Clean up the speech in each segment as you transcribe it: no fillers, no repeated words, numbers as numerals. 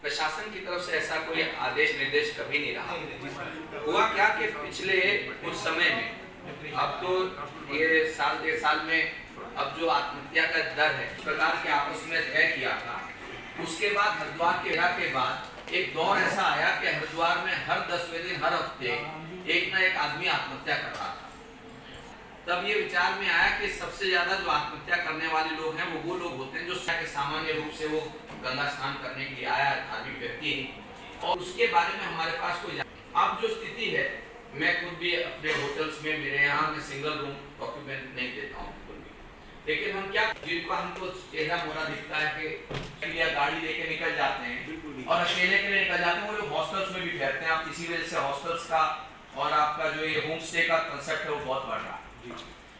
प्रशासन की तरफ से ऐसा कोई आदेश निर्देश कभी नहीं रहा। हुआ क्या कि पिछले कुछ समय में, अब तो ये साल 1.5 साल में अब जो आत्महत्या का दर है इस प्रकार के आपस में तय किया था, उसके बाद हरिद्वार के घेरा के बाद एक दौर ऐसा आया कि हरिद्वार में हर 10वें दिन हर हफ्ते एक ना एक आदमी आत्महत्या कर रहा था। तब ये विचार में आया कि सबसे ज्यादा जो आत्महत्या करने वाले लोग हैं वो लोग होते हैं जो सामान्य रूप से वो गंगा स्नान करने के लिए आया धार्मिक व्यक्ति, और उसके बारे में हमारे पास कोई अब जो स्थिति है, मैं खुद भी अपने होटल्स में, मेरे यहाँ मैं सिंगल रूम ऑक्यूपेंट नहीं देता हूँ बिल्कुल भी, लेकिन हम क्या, जिनको हमको चेहरा मोरा दिखता है कि या गाड़ी लेके निकल जाते हैं और अकेले के लिए निकल जाते हैं, वो लोग हॉस्टल्स में भी ठहरते हैं। आप इसी वजह से हॉस्टल्स का और आपका जो ये होम स्टे का कंसेप्ट है वो बहुत बढ़ रहा है।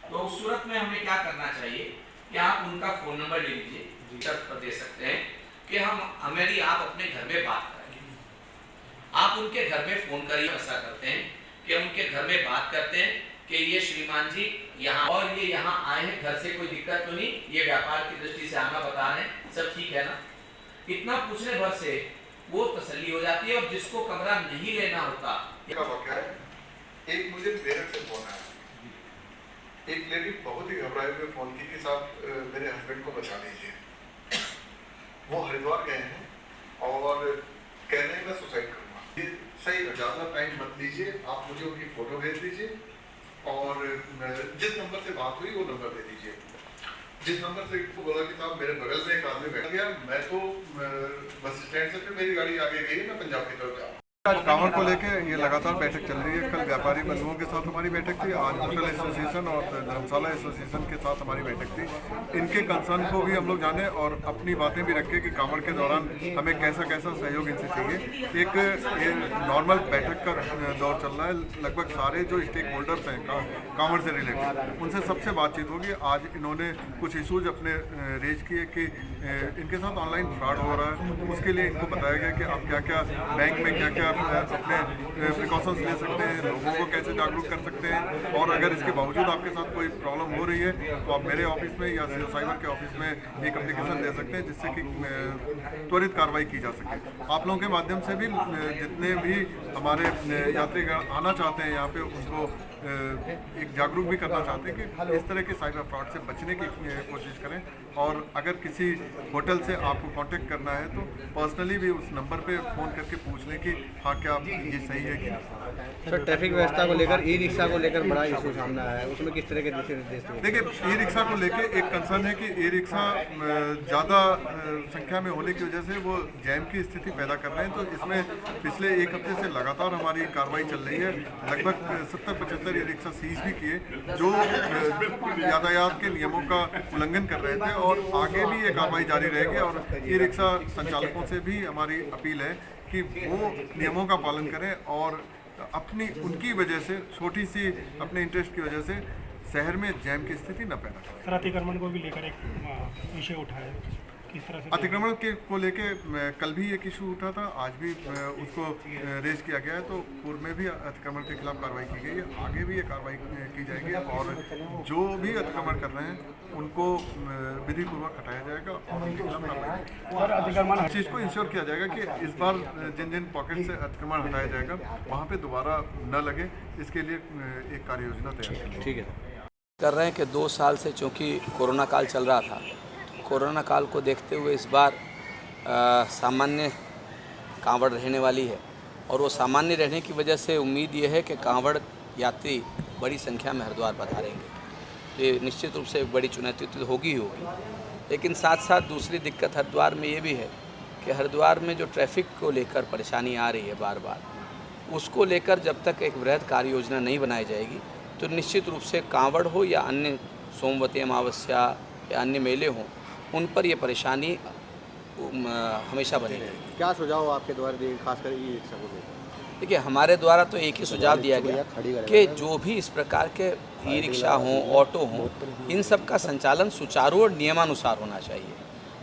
तो उस सूरत में हमें क्या करना चाहिए कि आप उनका फोन नंबर ले लीजिए, शर्त पर दे सकते हैं कि हमारी आप अपने घर में बात करें, आप उनके घर में फोन करिए। ऐसा करते हैं कि उनके घर में बात करते हैं कि ये श्रीमान जी यहाँ और ये यहाँ आए हैं, घर से कोई दिक्कत तो नहीं, ये व्यापार की दृष्टि से आना बता रहे हैं, सब ठीक है ना। इतना पूछने भर से वो तसल्ली हो जाती है। और जिसको कमरा नहीं लेना होता, एक मुझे मेरठ से फोन आया, एक लेडी बहुत ही घबराए हुए फोन की कि साहब मेरे हस्बैंड को बचा लीजिए। वो हरिद्वार गए हैं और कह रहे हैं मैं सुसाइड करूँगा। ये सही है, ज़्यादा टाइम मत लीजिए, आप मुझे उनकी फ़ोटो भेज दीजिए और जिस नंबर से बात हुई वो नंबर दे दीजिए। जिस नंबर से इनको बोला कि साहब मेरे बगल में एक आदमी बैठ गया, मैं तो बस स्टैंड से फिर मेरी गाड़ी आगे गई है, मैं पंजाब की तरफ जा। आज कांवड़ को लेके ये लगातार बैठक चल रही है। कल व्यापारी बंधुओं के साथ हमारी बैठक थी, आज होटल एसोसिएशन और धर्मशाला एसोसिएशन के साथ हमारी बैठक थी। इनके कंसर्न को भी हम लोग जाने और अपनी बातें भी रखें कि कांवड़ के दौरान हमें कैसा कैसा सहयोग इनसे चाहिए। एक ये नॉर्मल बैठक का दौर चल रहा है, लगभग सारे जो स्टेक होल्डर्स हैं कांवड़ से रिलेटेड उनसे सबसे बातचीत होगी। आज इन्होंने कुछ इशूज अपने रेज किए कि इनके साथ ऑनलाइन फ्रॉड हो रहा है, उसके लिए इनको बताया गया कि आप क्या क्या बैंक में क्या क्या अपने प्रिकॉशंस ले सकते हैं, लोगों को कैसे जागरूक कर सकते हैं, और अगर इसके बावजूद आपके साथ कोई प्रॉब्लम हो रही है तो आप मेरे ऑफिस में या साइबर के ऑफिस में एक एप्लीकेशन दे सकते हैं जिससे कि त्वरित कार्रवाई की जा सके। आप लोगों के माध्यम से भी जितने भी हमारे यात्रीगण आना चाहते हैं यहाँ पे उनको एक जागरूक भी करना चाहते हैं कि इस तरह के साइबर फ्रॉड से बचने की कोशिश करें। और अगर किसी होटल से आपको कांटेक्ट करना है तो पर्सनली भी उस नंबर पे फ़ोन करके पूछ लें कि हाँ क्या ये सही है कि नहीं। सर, ट्रैफिक व्यवस्था को लेकर ई रिक्शा को लेकर बड़ा इशू सामने आया है, उसमें किस तरह के दिशा निर्देश? देखिए, ई रिक्शा को लेके एक कंसर्न है कि ई रिक्शा ज़्यादा संख्या में होने की वजह से वो जैम की स्थिति पैदा कर रहे हैं। तो इसमें पिछले एक हफ्ते से लगातार हमारी कार्रवाई चल रही है। लगभग 70-75 ई रिक्शा सीज भी किए जो यातायात के नियमों का उल्लंघन कर रहे थे, और आगे भी ये कार्रवाई जारी रहेगी। और ई रिक्शा संचालकों से भी हमारी अपील है कि वो नियमों का पालन करें और अपनी उनकी वजह से, छोटी सी अपने इंटरेस्ट की वजह से शहर में जैम की स्थिति न पैदा करें। अतिक्रमण को भी लेकर एक विषय उठाया, किस तरह से अतिक्रमण के को लेके कल भी एक इशू उठा था, आज भी उसको रेज किया गया है। तो पूर्व में भी अतिक्रमण के खिलाफ कार्रवाई की गई है, आगे भी ये कार्रवाई की जाएगी और जो भी अतिक्रमण कर रहे हैं उनको विधिपूर्वक हटाया जाएगा और उनके खिलाफ कार्रवाई। और अतिक्रमण इस चीज़ को इंश्योर किया जाएगा कि इस बार जिन जिन पॉकेट से अतिक्रमण हटाया जाएगा वहाँ पे दोबारा न लगे, इसके लिए एक कार्य योजना तैयार की। ठीक है कर रहे हैं कि 2 साल से चूँकि कोरोना काल चल रहा था, कोरोना काल को देखते हुए इस बार सामान्य कांवड़ रहने वाली है, और वो सामान्य रहने की वजह से उम्मीद ये है कि कांवड़ यात्री बड़ी संख्या में हरिद्वार पधारेंगे। तो ये निश्चित रूप से एक बड़ी चुनौती तो होगी ही होगी, लेकिन साथ साथ दूसरी दिक्कत हरिद्वार में ये भी है कि हरिद्वार में जो ट्रैफिक को लेकर परेशानी आ रही है बार बार, उसको लेकर जब तक एक वृहद कार्य योजना नहीं बनाई जाएगी तो निश्चित रूप से कांवड़ हो या अन्य सोमवती अमावस्या या अन्य मेले हों, उन पर ये परेशानी हमेशा बनी रहेगी। क्या सुझाव आपके द्वारा दिए खासकर ई रिक्शा को लेकर? देखिए, हमारे द्वारा तो एक ही सुझाव दिया गया कि जो भी इस प्रकार के ई रिक्शा हों, ऑटो हों, इन सब का संचालन सुचारू और नियमानुसार होना चाहिए।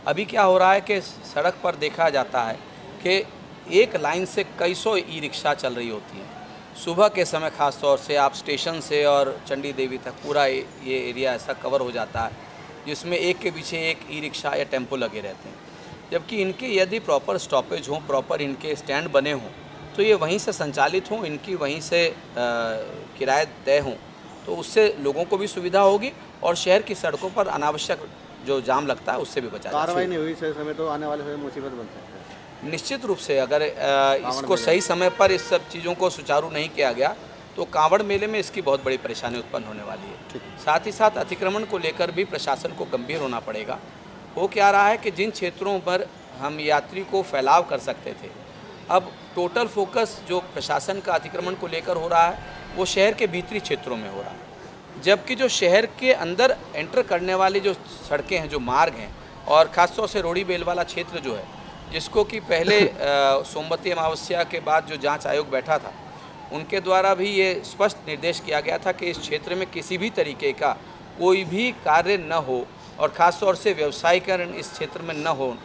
अभी क्या हो रहा है कि सड़क पर देखा जाता है कि एक लाइन से कई सौ ई रिक्शा चल रही होती हैं। सुबह के समय ख़ास तौर से आप स्टेशन से और चंडी देवी तक पूरा ये एरिया ऐसा कवर हो जाता है जिसमें एक के पीछे एक ई रिक्शा या टेम्पो लगे रहते हैं। जबकि इनके यदि प्रॉपर स्टॉपेज हों, प्रॉपर इनके स्टैंड बने हों, तो ये वहीं से संचालित हों, इनकी वहीं से किराए तय हों, तो उससे लोगों को भी सुविधा होगी और शहर की सड़कों पर अनावश्यक जो जाम लगता है उससे भी बचा जा कार्रवाई नहीं हुई सही समय तो आने वाले समय मुसीबत बन सकती है। निश्चित रूप से अगर इसको सही समय पर इस सब चीज़ों को सुचारू नहीं किया गया तो कांवड़ मेले में इसकी बहुत बड़ी परेशानी उत्पन्न होने वाली है। साथ ही साथ अतिक्रमण को लेकर भी प्रशासन को गंभीर होना पड़ेगा। हो क्या रहा है कि जिन क्षेत्रों पर हम यात्री को फैलाव कर सकते थे, अब टोटल फोकस जो प्रशासन का अतिक्रमण को लेकर हो रहा है वो शहर के भीतरी क्षेत्रों में हो रहा है, जबकि जो शहर के अंदर एंटर करने वाली जो सड़कें हैं, जो मार्ग हैं, और ख़ासतौर से रोड़ी बेल वाला क्षेत्र जो है, जिसको कि पहले सोमवती अमावस्या के बाद जो जांच आयोग बैठा था उनके द्वारा भी ये स्पष्ट निर्देश किया गया था कि इस क्षेत्र में किसी भी तरीके का कोई भी कार्य न हो और ख़ास तौर से व्यवसायीकरण इस क्षेत्र में न हो।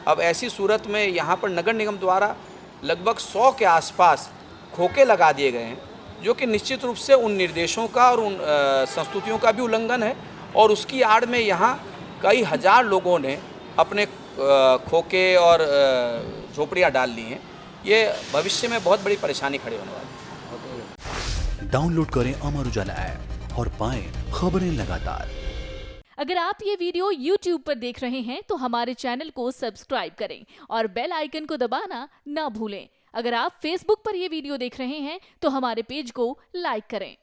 अब ऐसी सूरत में यहाँ पर नगर निगम द्वारा लगभग 100 के आसपास खोखे लगा दिए गए हैं, जो कि निश्चित रूप से उन निर्देशों का और उन संस्तुतियों का भी उल्लंघन है और उसकी आड़ में यहाँ कई हज़ार लोगों ने अपने खोखे और झोपड़ियाँ डाल ली हैं। ये भविष्य में बहुत बड़ी परेशानी खड़ी होने वाली है। डाउनलोड करें अमर उजाला ऐप और पाएं खबरें लगातार। अगर आप ये वीडियो YouTube पर देख रहे हैं तो हमारे चैनल को सब्सक्राइब करें और बेल आइकन को दबाना ना भूलें। अगर आप Facebook पर ये वीडियो देख रहे हैं तो हमारे पेज को लाइक करें।